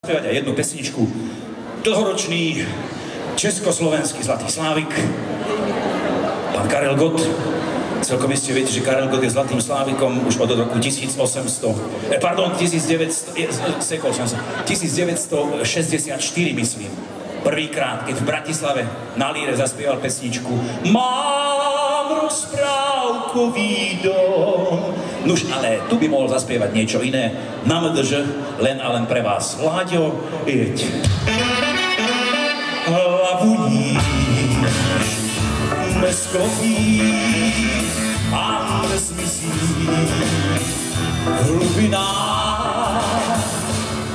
zaspievať aj jednu pesničku. Dlhoročný československý Zlatý Slávik, pán Karel Gott. Celkom iste viete, že Karel Gott je Zlatým Slávikom už od roku 1964, myslím. Prvýkrát, keď v Bratislave na líre zaspieval pesničku Mám rozprávkový dom. Nuž, ale tu by mohol zaspievať niečo iné. Na MDŽ, len a len pre vás. Láďo, jeď. Hlavu níž, nesklopí a nesmyslí. Hlubina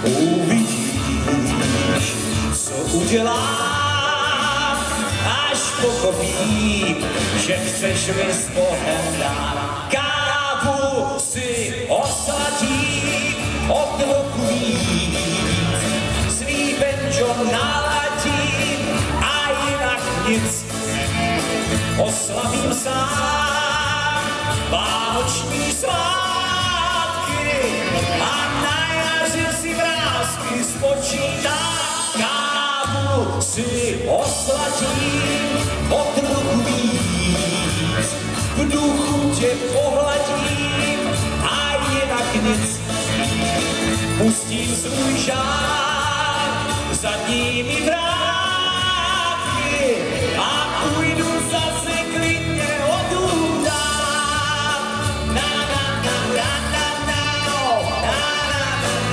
uvidíš, co udělám, až pochopím, že chceš mi s Bohem dát. Kávu si osladím, o trochu víc, svý banjo naladím a jinak nic. Oslavím sám vánoční svátky a na jaře si vrásky spočítám. Kávu si osladím, o trochu víc, v duchu tě pohladím a jinak nic. Pustím svůj žár zadními vrátky a půjdu zase klidně odůdám. Na na na na na na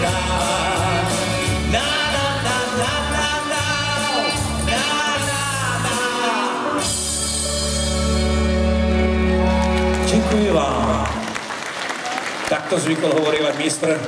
na na na na na na na. Děkuji vám. Takto zvykol hovorívať mistr